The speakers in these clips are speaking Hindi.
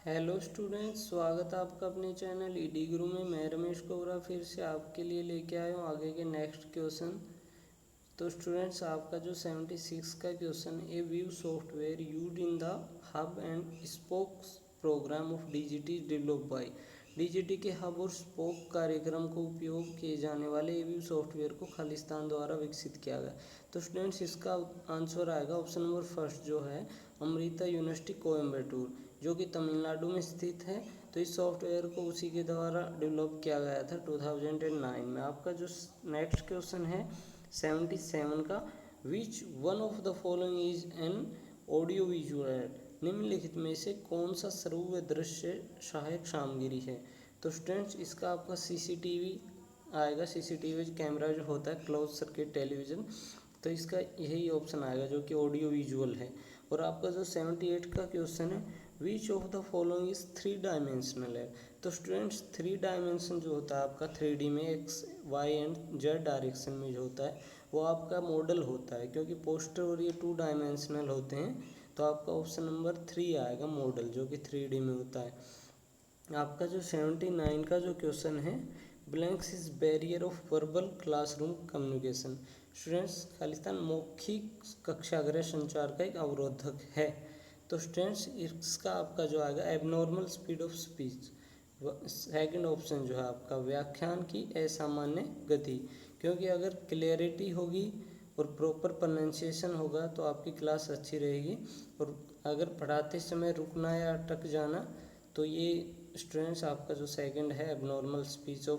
हेलो स्टूडेंट्स, स्वागत है आपका अपने चैनल ईडी गुरु में। मैं रमेश कोबरा फिर से आपके लिए लेके आया हूँ आगे के नेक्स्ट क्वेश्चन। तो स्टूडेंट्स, आपका जो 76 का क्वेश्चन है, view software used in the hub and spoke programme of DGT develop by. DGT के हब और स्पोक कार्यक्रम को उपयोग किए जाने वाले ए व्यू सॉफ्टवेयर को खालिस्तान द्वारा विकसित किया गया। तो स्टूडेंट्स, इसका आंसर आएगा ऑप्शन नंबर फर्स्ट जो है अमृता यूनिवर्सिटी कोयम्बटूर, जो कि तमिलनाडु में स्थित है। तो इस सॉफ्टवेयर को उसी के द्वारा डेवलप किया गया था 2009 में। आपका जो नेक्स्ट क्वेश्चन है 77 का, which one of the following is an audio visual. निम्नलिखित में से कौन सा श्रव्य दृश्य सहायक सामग्री है। तो स्टूडेंट्स, इसका आपका सीसीटीवी आएगा। सीसीटीवी कैमरा जो होता है, क्लोज सर्किट टेलीविज़न, तो इसका यही ऑप्शन आएगा जो कि ऑडियो विजुअल है। और आपका जो 78 का क्वेश्चन है, which of the following is three dimensional है। तो स्टूडेंट्स, थ्री डायमेंशन जो होता है आपका 3D में X Y and Z direction में जो होता है वो आपका मॉडल होता है, क्योंकि पोस्टर और ये 2 डायमेंशनल होते हैं। तो आपका ऑप्शन नंबर 3 आएगा, मॉडल, जो कि 3D में होता है। आपका जो 79 का जो क्वेश्चन है, blanks is barrier of verbal classroom communication. Students, Khalistan मौखिक कक्षागृह संचार का एक अवरोधक है। तो स्टूडेंट्स, इसका आपका जो आएगा abnormal speed of speech. Second option जो है आपका व्याख्यान की असामान्य गति, क्योंकि अगर क्लियरिटी होगी और प्रॉपर प्रोनाउंसिएशन होगा तो आपकी क्लास अच्छी रहेगी। और अगर पढ़ाते समय रुकना या अटक जाना, तो ये स्टूडेंट्स आपका जो सेकंड है एबनॉर्मल स्पीड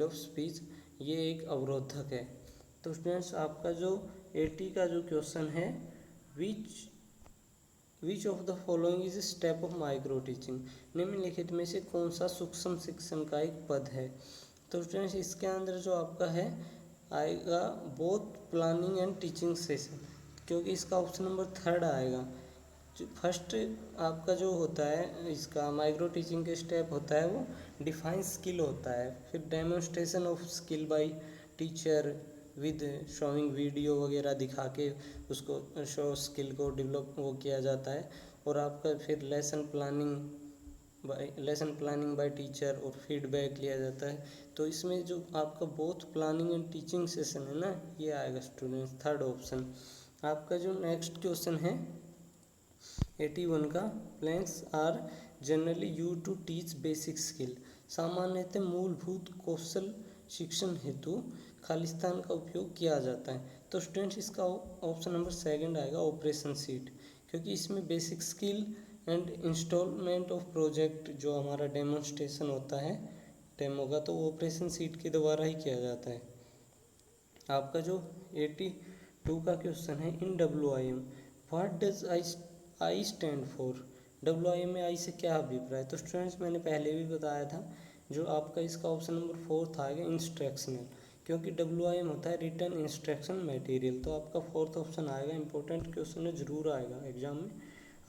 ऑफ स्पीच, ये एक अवरोधक है। तो स्टूडेंट्स, आपका जो 80 का जो क्वेश्चन है, which of the following is step of micro teaching. निम्नलिखित में से कौन सा सूक्ष्म शिक्षण का एक पद है। तो स्टूडेंट्स, इसके अंदर जो आपका है आएगा both planning and teaching session, क्योंकि इसका ऑप्शन नंबर थर्ड आएगा। फर्स्ट आपका जो होता है इसका माइक्रो टीचिंग के स्टेप होता है वो डिफाइन स्किल होता है, फिर demonstration of skill by teacher with showing video वगैरह दिखा के उसको शो स्किल को डेवलप वो किया जाता है। और आपका फिर लेसन प्लानिंग बाय टीचर और फीडबैक लिया जाता है। तो इसमें जो आपका both planning and teaching session है ना, ये आएगा स्टूडेंट्स थर्ड ऑप्शन। आपका जो नेक्स्ट क्वेश्चन है 81 का, planks are generally use to teach basic skill. सामान्यतः मूलभूत कौशल शिक्षण हेतु खालिस्तान का उपयोग किया जाता है। तो स्टूडेंट्स, इसका ऑप्शन नंबर सेकंड आएगा ऑपरेशन सीट, क्योंकि इसमें basic skill and installment of project जो हमारा डेमोन्स्ट्रेशन होता है डेमो का, तो वो ऑपरेशन सीट के द्वारा ही किया जाता है। आपका जो 82 का क्वेश्चन है, इन WIM what does I stand for. WIM में आई से क्या अभिप्राय। तो स्टूडेंट्स, मैंने पहले भी बताया था, जो आपका इसका ऑप्शन नंबर 4 आएगा इंस्ट्रक्शनल, क्योंकि WIM होता है रिटर्न इंस्ट्रक्शन मटेरियल। तो आपका फोर्थ ऑप्शन आएगा, इंपॉर्टेंट क्वेश्चन है, जरूर आएगा एग्जाम में।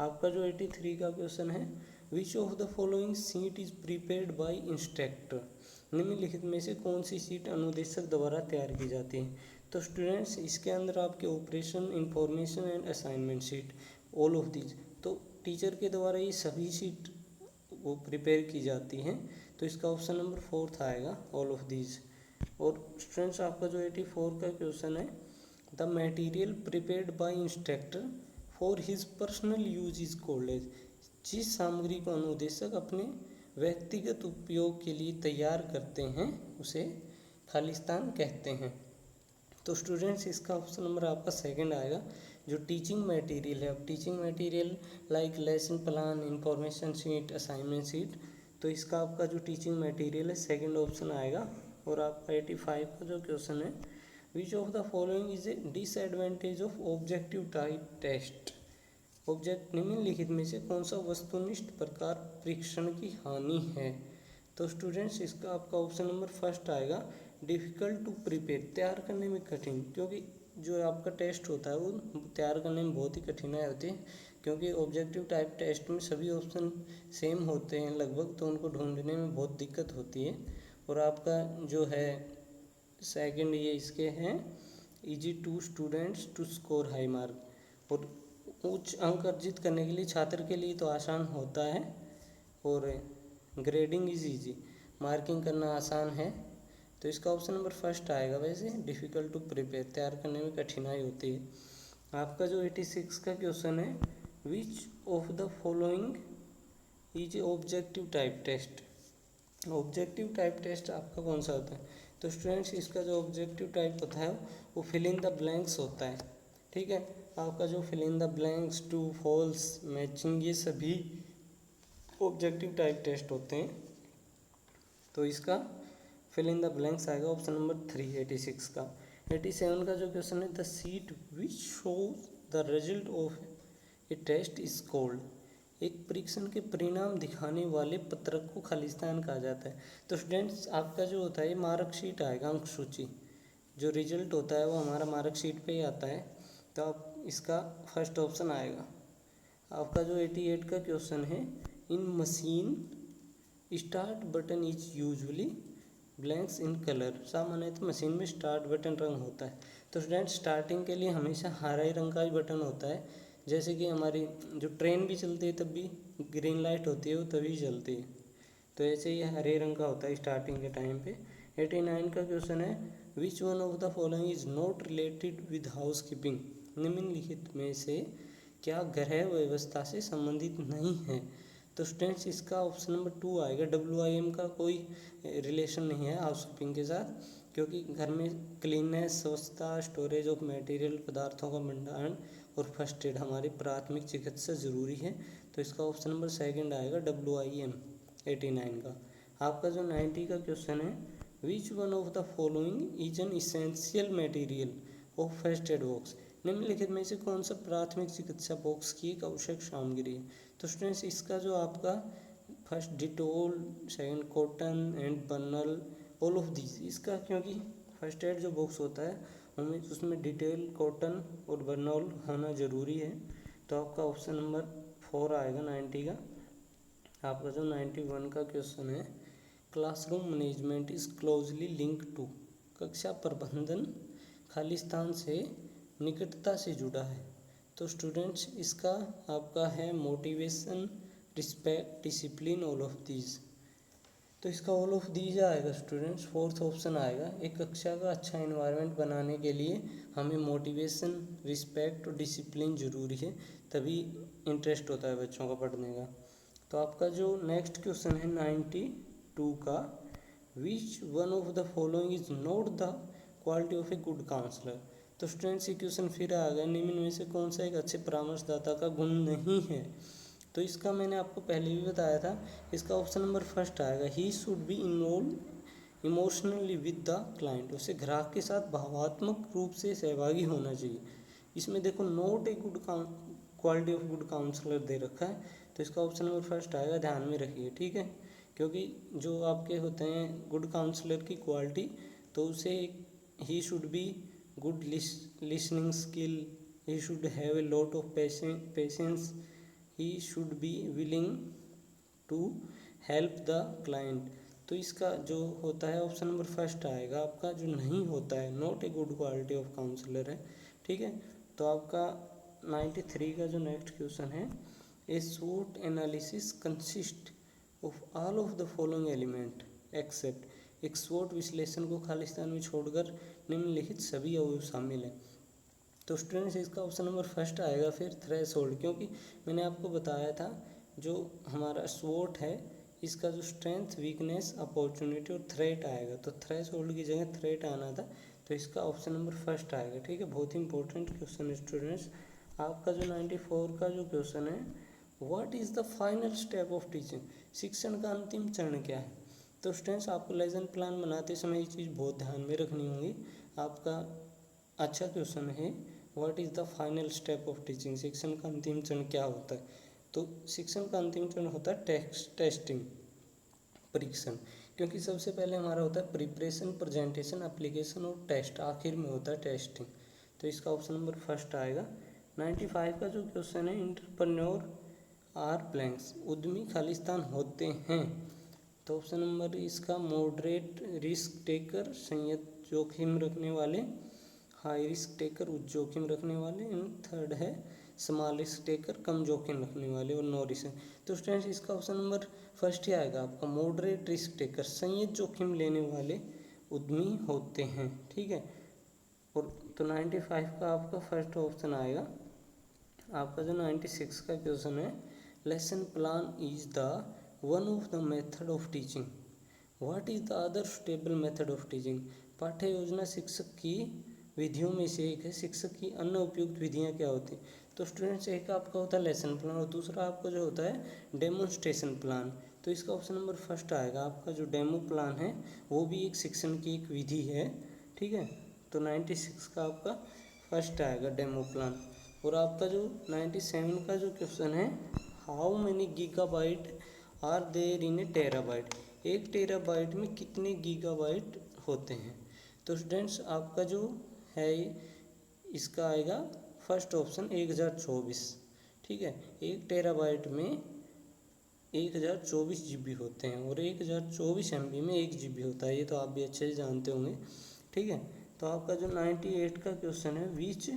आपका जो 83 का क्वेश्चन है, which of the following seat is prepared by instructor. निम्नलिखित में से कौन सी सीट अनुदेशक द्वारा तैयार की जाती है। तो स्टूडेंट्स, इसके अंदर आपके operation, information and assignment seat, all of these, तो टीचर के द्वारा ये सभी सीट वो प्रिपेयर की जाती हैं। तो इसका ऑप्शन नंबर 4 आएगा, ऑल ऑफ दीज। और स्टूडेंट्स, आपका जो 84 का क्वेश्चन है, the material prepared by instructor for his personal use is called as. जिस सामग्री को अनुदेशक अपने व्यक्तिगत उपयोग के लिए तैयार करते हैं उसे खालिस्तान कहते हैं। तो स्टूडेंट्स, इसका ऑप्शन नंबर आपका सेकंड आएगा, जो टीचिंग मटेरियल है। अब teaching material like lesson plan, information sheet, assignment sheet, तो इसका आपका जो टीचिंग मटेरियल है सेकंड ऑप्शन आएगा। और आपका 85 का जो क्वेश्चन है, which of the following is a disadvantage of objective type test. Object निम्नलिखित में से कौन सा वस्तुनिष्ठ प्रकार परीक्षण की हानि है। तो स्टूडेंट्स, इसका आपका ऑप्शन नंबर फर्स्ट आएगा, डिफ़िकल्ट टू प्रिपेयर, तैयार करने में कठिन, क्योंकि जो आपका टेस्ट होता है वो तैयार करने में बहुत ही कठिनाई होती है, क्योंकि ऑब्जेक्टिव टाइप टेस्ट में सभी ऑप्शन सेम होते हैं लगभग, तो उनको ढूंढने में बहुत दिक्कत होती है। और आपका जो है सेकंड ये इसके हैं, easy to students to score high mark. और उच्च अंक अर्जित करने के लिए छात्र के लिए तो आसान होता है, और ग्रेडिंग इज इजी, मार्किंग करना आसान है। तो इसका ऑप्शन नंबर फर्स्ट आएगा। वैसे डिफ़िकल्ट टू प्रिपेयर, तैयार करने में कठिनाई होती है। आपका जो 86 का क्वेश्चन है, which of the following is objective type test. Objective type test आपका कौन सा होता है? तो स्टूडेंट्स इसका जो ऑब्जेक्टिव टाइप होता है वो फिल इन द ब्लैंक्स होता है। ठीक है, आपका जो fill in the blanks, true false, matching, ये सभी ऑब्जेक्टिव टाइप टेस्ट होते हैं। तो इसका फिल इन द ब्लैंक्स आएगा ऑप्शन नंबर 3 86 का। 87 का जो क्वेश्चन है, the sheet which shows the result of a test is called. एक परीक्षण के परिणाम दिखाने वाले पत्रक को खालिस्तान कहा जाता है। तो स्टूडेंट्स आपका जो होता है मार्कशीट आएगा, अंक सूची, जो रिजल्ट होता है वो हमारा मार्कशीट पे ही आता है। तो आप इसका फर्स्ट ऑप्शन आएगा। आपका जो 88 का क्वेश्चन है, in machine start button is usually blanks in colour. सामान्यतः मशीन में स्टार्ट बटन रंग होता है। तो स्टूडेंट स्टार्टिंग के लिए हमेशा हरा ही रंग का ही बटन होता है। जैसे कि हमारी जो ट्रेन भी चलती है तब भी ग्रीन लाइट होती है, वो तभी चलती है। तो ऐसे ही हरे रंग का होता है स्टार्टिंग के टाइम पे। 89 का क्वेश्चन है, विच one of the following is not related with house keeping. निम्नलिखित में से क्या गृह व्यवस्था से संबंधित नहीं है। तो स्टूडेंट्स इसका ऑप्शन नंबर 2 आएगा। WIM का कोई रिलेशन नहीं है हाउस कीपिंग के साथ, क्योंकि घर में क्लीननेस, स्वच्छता, स्टोरेज ऑफ मटेरियल, पदार्थों का भंडारण और फर्स्ट एड, हमारी प्राथमिक चिकित्सा जरूरी है। तो इसका ऑप्शन नंबर 2 आएगा WIM 89 का। आपका जो 90 का क्वेश्चन है, विच one of the following is an essential material of first aid box. निम्नलिखित में से कौन सा प्राथमिक चिकित्सा बॉक्स की एक आवश्यक सामग्री है। तो स्टूडेंट्स इसका जो आपका first Dettol, second cotton and Burnol, all of this, इसका क्योंकि फर्स्ट एड जो बॉक्स होता है हमें उसमें डिटेल, कॉटन और बर्नॉल होना ज़रूरी है। तो आपका ऑप्शन नंबर 4 आएगा 90 का। आपका जो 91 का क्वेश्चन है, classroom management is closely link to. कक्षा प्रबंधन खालिस्तान से निकटता से जुड़ा है। तो स्टूडेंट्स इसका आपका है motivation, respect, discipline, all of these. तो इसका ऑल ऑफ दीज आएगा स्टूडेंट्स, फोर्थ ऑप्शन आएगा। एक कक्षा का अच्छा इन्वायरमेंट बनाने के लिए हमें मोटिवेशन, रिस्पेक्ट और डिसिप्लिन ज़रूरी है, तभी इंटरेस्ट होता है बच्चों का पढ़ने का। तो आपका जो नेक्स्ट क्वेश्चन है 92 का, which one of the following is not the quality of a good counsellor. तो स्टूडेंट्स ये क्वेश्चन फिर आ गया, निम्न में से कौन सा एक अच्छे परामर्शदाता का गुण नहीं है। तो इसका मैंने आपको पहले भी बताया था, इसका ऑप्शन नंबर फर्स्ट आएगा। ही should be involve emotionally with the client. उसे ग्राहक के साथ भावात्मक रूप से सहभागी होना चाहिए। इसमें देखो not a good quality of good counsellor दे रखा है, तो इसका ऑप्शन नंबर फर्स्ट आएगा, ध्यान में रखिए। ठीक है, क्योंकि जो आपके होते हैं गुड काउंसलर की क्वालिटी, तो उसे ही should be good listening skill, he should have a lot of patience, he should be willing to help the client. तो इसका जो होता है ऑप्शन नंबर फर्स्ट आएगा आपका, जो नहीं होता है, not a good quality of counsellor है। ठीक है, तो आपका 93 का जो नेक्स्ट क्वेश्चन है, a SWOT analysis consist of all of the following element except. एक SWOT विश्लेषण को खालिस्तान में छोड़कर निम्नलिखित सभी अवयव शामिल हैं। तो स्टूडेंट्स इसका ऑप्शन नंबर फर्स्ट आएगा। फिर थ्रेशोल्ड, क्योंकि मैंने आपको बताया था जो हमारा SWOT है, इसका जो स्ट्रेंथ, वीकनेस, अपॉर्चुनिटी और थ्रेट आएगा, तो थ्रेशोल्ड की जगह थ्रेट आना था, तो इसका ऑप्शन नंबर फर्स्ट आएगा। ठीक है, बहुत ही इंपॉर्टेंट क्वेश्चन है स्टूडेंट्स। आपका जो 94 का जो क्वेश्चन है, what is the final step of teaching. शिक्षण का अंतिम चरण क्या है। तो स्टूडेंट्स आपको लेसन प्लान बनाते समय ये चीज़ बहुत ध्यान में रखनी होगी। आपका अच्छा क्वेश्चन है, what is the final step of teaching. शिक्षण का अंतिम चरण क्या होता है। तो शिक्षण का अंतिम चरण होता है टेस्टिंग, परीक्षण, क्योंकि सबसे पहले हमारा होता है प्रिपरेशन, प्रेजेंटेशन, एप्लीकेशन और टेस्ट, आखिर में होता है टेस्टिंग। तो इसका ऑप्शन नंबर फर्स्ट आएगा। 95 का जो क्वेश्चन है, इंटरप्रेन्योर आर ब्लैंक्स, उद्यमी खालिस्तान होते हैं। तो ऑप्शन नंबर इसका मॉडरेट रिस्क टेकर, संयत जोखिम रखने वाले, हाई रिस्क टेकर उच्च जोखिम रखने वाले, एंड थर्ड है स्मॉल रिस्क टेकर कम जोखिम रखने वाले, और नो रिस्क। तो स्टूडेंट्स इसका ऑप्शन नंबर फर्स्ट ही आएगा आपका, मॉडरेट रिस्क टेकर संयत जोखिम लेने वाले उद्यमी होते हैं, ठीक है। और तो 95 का आपका फर्स्ट ऑप्शन आएगा। आपका जो 96 का क्वेश्चन है, lesson plan is the one of the method of teaching, what is the other stable method of teaching. पाठ्य योजना शिक्षक की विधियों में से एक है, शिक्षक की अन्य उपयुक्त विधियां क्या होती हैं। तो स्टूडेंट्स एक आपका होता है लेसन प्लान, और दूसरा आपका जो होता है डेमोन्स्ट्रेशन प्लान। तो इसका ऑप्शन नंबर फर्स्ट आएगा आपका, जो डेमो प्लान है वो भी एक शिक्षण की एक विधि है, ठीक है। तो 96 का आपका फर्स्ट आएगा डेमो प्लान। और आपका जो 97 का जो क्वेश्चन है, how many gigabyte are there in a terabyte, एक टेराबाइट में कितने गीगाबाइट होते हैं। तो स्टूडेंट्स आपका जो है इसका आएगा फर्स्ट ऑप्शन 1024, ठीक है। एक टेराबाइट में 1024 GB होते हैं, और 1024 MB में 1 GB होता है, ये तो आप भी अच्छे से जानते होंगे, ठीक है। तो आपका जो 98 का क्वेश्चन है, which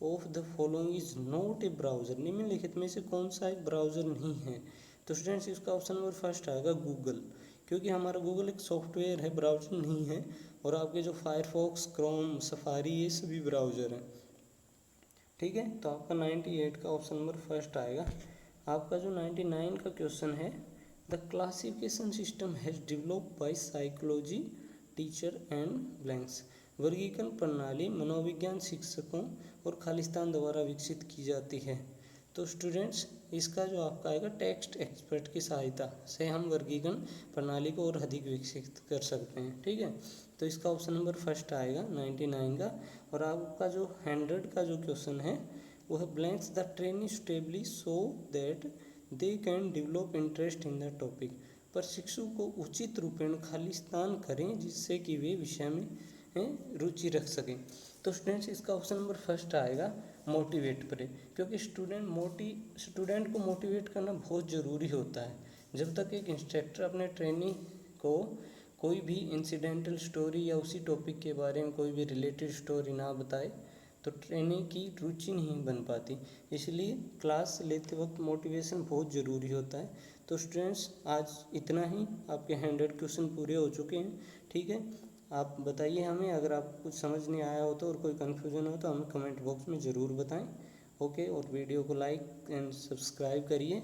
of the following is not a browser, निम्नलिखित में से कौन सा एक ब्राउज़र नहीं है। तो स्टूडेंट्स इसका ऑप्शन नंबर फर्स्ट आएगा गूगल, क्योंकि हमारा गूगल एक सॉफ्टवेयर है, ब्राउज़र नहीं है। और आपके जो फायरफॉक्स, क्रोम, सफारी, ये सभी ब्राउज़र हैं, ठीक है। तो आपका 98 का ऑप्शन नंबर फर्स्ट आएगा। आपका जो 99 का क्वेश्चन है, the classification system has developed by psychology teacher and blanks, वर्गीकरण प्रणाली मनोविज्ञान शिक्षकों और खालिस्तान द्वारा विकसित की जाती है। तो स्टूडेंट्स इसका जो आपका आएगा, टेक्स्ट एक्सपर्ट की सहायता से हम वर्गीकरण प्रणाली को और अधिक विकसित कर सकते हैं, ठीक है। तो इसका ऑप्शन नंबर फर्स्ट आएगा 99 का। और आपका जो 100 का जो क्वेश्चन है वो है, blanks the trainee stably so that they can develop interest in the topic, प्रशिक्षु को उचित रूपेण खालिस्तान करें जिससे कि वे विषय में रुचि रख सकें। तो स्टूडेंट्स इसका ऑप्शन नंबर फर्स्ट आएगा, मोटिवेट करें, क्योंकि स्टूडेंट को मोटिवेट करना बहुत ज़रूरी होता है। जब तक एक इंस्ट्रक्टर अपने ट्रेनी को कोई भी इंसिडेंटल स्टोरी या उसी टॉपिक के बारे में कोई भी रिलेटेड स्टोरी ना बताए, तो ट्रेनिंग की रुचि नहीं बन पाती। इसलिए क्लास लेते वक्त मोटिवेशन बहुत ज़रूरी होता है। तो स्टूडेंट्स आज इतना ही, आपके 100 क्वेश्चन पूरे हो चुके हैं, ठीक है। आप बताइए हमें, अगर आपको कुछ समझ नहीं आया हो तो, और कोई कन्फ्यूज़न हो तो हमें कमेंट बॉक्स में ज़रूर बताएं, ओके। और वीडियो को लाइक एंड सब्सक्राइब करिए।